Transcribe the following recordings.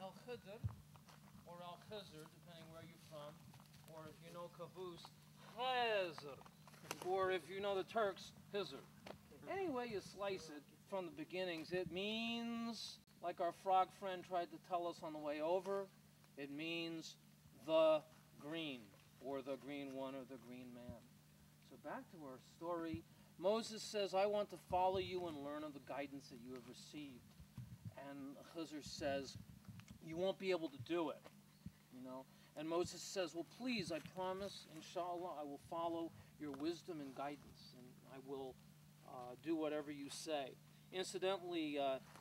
al-Khidr, or al-Khizr, depending where you're from, or if you know Caboose, Khazr, or if you know the Turks, Hizr. Any way you slice it from the beginnings, it means, like our frog friend tried to tell us on the way over, it means the green, or the green one, or the green man. So back to our story. Moses says, I want to follow you and learn of the guidance that you have received. And Khizr says, you won't be able to do it, you know. And Moses says, well, please, I promise, inshallah, I will follow your wisdom and guidance, and I will do whatever you say. Incidentally,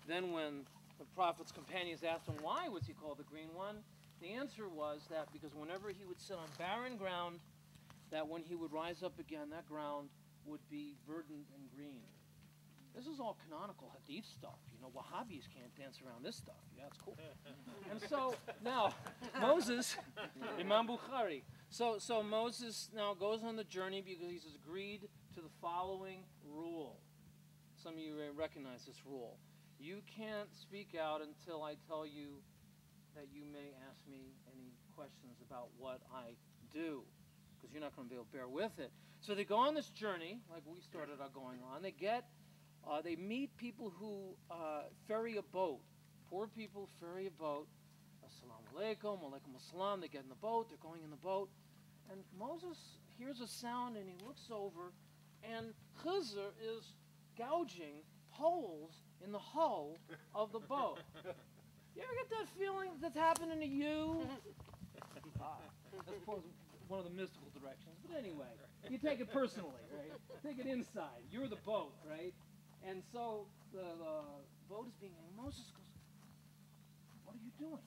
then when the prophet's companions asked him why was he called the green one, the answer was that because whenever he would sit on barren ground, that when he would rise up again, that ground would be verdant and green. This is all canonical hadith stuff. You know, Wahhabis can't dance around this stuff. Yeah, it's cool. And so now Moses, Imam Bukhari. So Moses now goes on the journey because he's agreed to the following rule. Some of you recognize this rule. You can't speak out until I tell you that you may ask me any questions about what I do, because you're not going to be able to bear with it. So they go on this journey, like we started out going on. They meet people who ferry a boat. Poor people ferry a boat. Assalamu alaikum, alaikum assalam. They get in the boat. They're going in the boat. And Moses hears a sound and he looks over, and Khizr is gouging holes in the hull of the boat. You ever get that feeling that's happening to you? That's one of the mystical directions. But anyway, you take it personally, right? Take it inside. You're the boat, right? And so the boat is being... And Moses goes, what are you doing?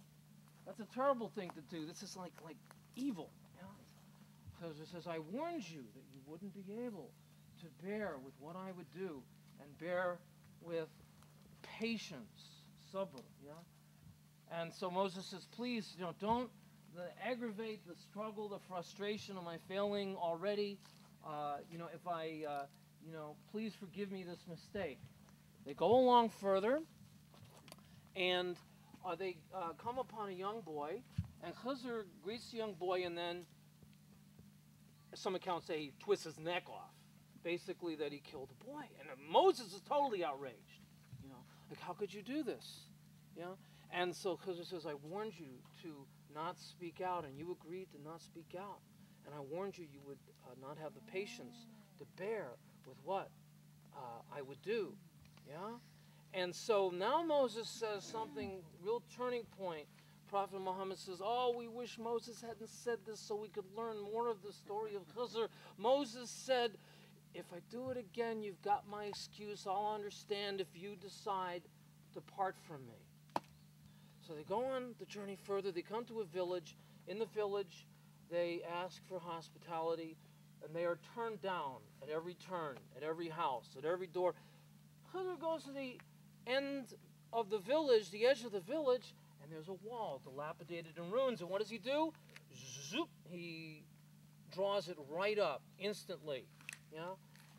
That's a terrible thing to do. This is like evil. You know? Because it says, I warned you that you wouldn't be able to bear with what I would do and bear with patience, sabr, yeah? And so Moses says, please, you know, don't aggravate the struggle, the frustration of my failing already. You know, if I, you know, please forgive me this mistake. They go along further, and they come upon a young boy, and Khizr greets the young boy, and then some accounts say he twists his neck off, basically that he killed the boy. And Moses is totally outraged. You know, like, how could you do this? You know? And so Khizr says, I warned you to not speak out, and you agreed to not speak out. And I warned you would not have the patience to bear with what I would do. Yeah? And so now Moses says something, real turning point. Prophet Muhammad says, oh, we wish Moses hadn't said this so we could learn more of the story of Khizr. Moses said, if I do it again, you've got my excuse. I'll understand if you decide to depart from me. So they go on the journey further. They come to a village. In the village, they ask for hospitality, and they are turned down at every turn, at every house, at every door. Khidr goes to the end of the village, the edge of the village, and there's a wall dilapidated in ruins. And what does he do? Zoop! He draws it right up instantly. Yeah?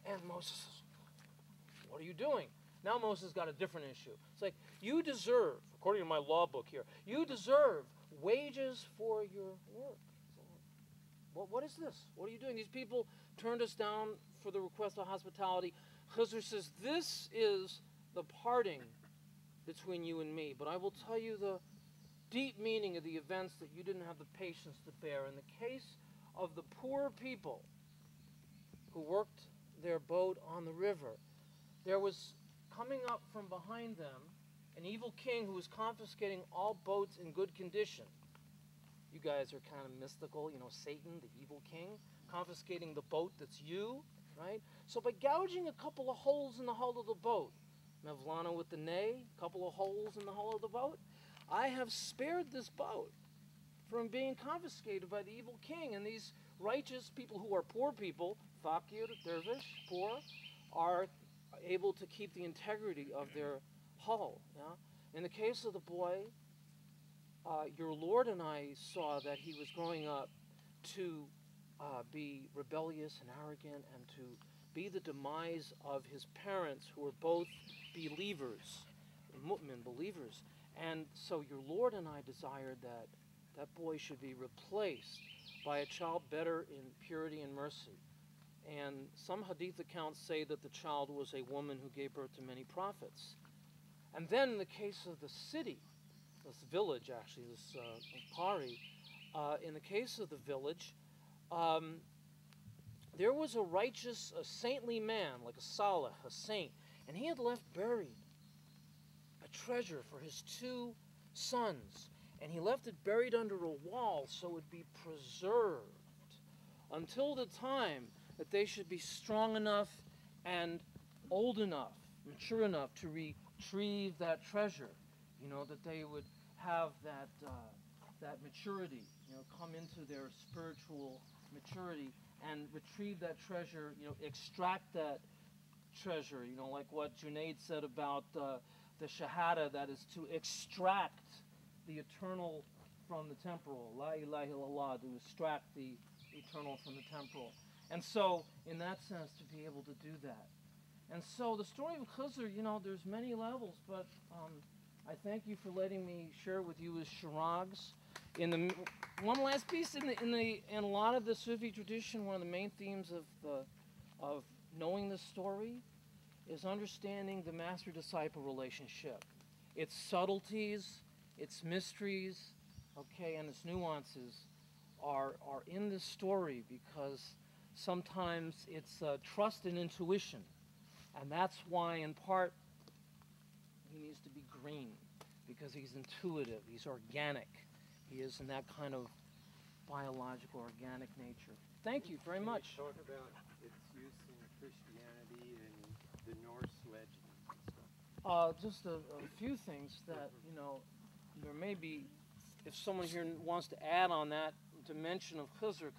And Moses says, what are you doing? Now Moses got a different issue. It's like, you deserve, according to my law book here, you deserve wages for your work. So, what is this? What are you doing? These people turned us down for the request of hospitality. Khizr says, this is the parting between you and me, but I will tell you the deep meaning of the events that you didn't have the patience to bear. In the case of the poor people who worked their boat on the river, there was coming up from behind them an evil king who was confiscating all boats in good condition. You guys are kind of mystical, you know, Satan, the evil king, confiscating the boat that's you, right? So by gouging a couple of holes in the hull of the boat, Mevlana with the nay, a couple of holes in the hull of the boat, I have spared this boat from being confiscated by the evil king. And these righteous people who are poor people, fakir, dervish, poor, are able to keep the integrity of their hull. Yeah? In the case of the boy, your Lord and I saw that he was growing up to be rebellious and arrogant and to be the demise of his parents who were both believers, mu'min, believers. And so your Lord and I desired that that boy should be replaced by a child better in purity and mercy. And some hadith accounts say that the child was a woman who gave birth to many prophets. And then in the case of the city, this village actually, this Pari, in the case of the village, there was a righteous, a saintly man, like a salih, a saint, and he had left buried a treasure for his two sons, and he left it buried under a wall so it would be preserved until the time that they should be strong enough and old enough, mature enough to retrieve that treasure, you know, that they would have that that maturity, you know, come into their spiritual maturity and retrieve that treasure, you know, extract that treasure, you know, like what Junaid said about the shahada, that is to extract the eternal from the temporal, la ilaha illallah, to extract the eternal from the temporal. And so, in that sense, to be able to do that. And so, the story of Khidr, you know, there's many levels, but I thank you for letting me share with you his Cherags. In the one last piece, in a lot of the Sufi tradition, one of the main themes of knowing this story is understanding the master-disciple relationship, its subtleties, its mysteries, okay, and its nuances are in this story, because sometimes it's trust and intuition, and that's why, in part, he needs to be green, because he's intuitive, he's organic. He is in that kind of biological, organic nature. Thank you very much. Can you talk about its use in Christianity and the Norse legends and stuff? Just a few things that, you know, there may be, if someone here wants to add on that dimension of Khidr.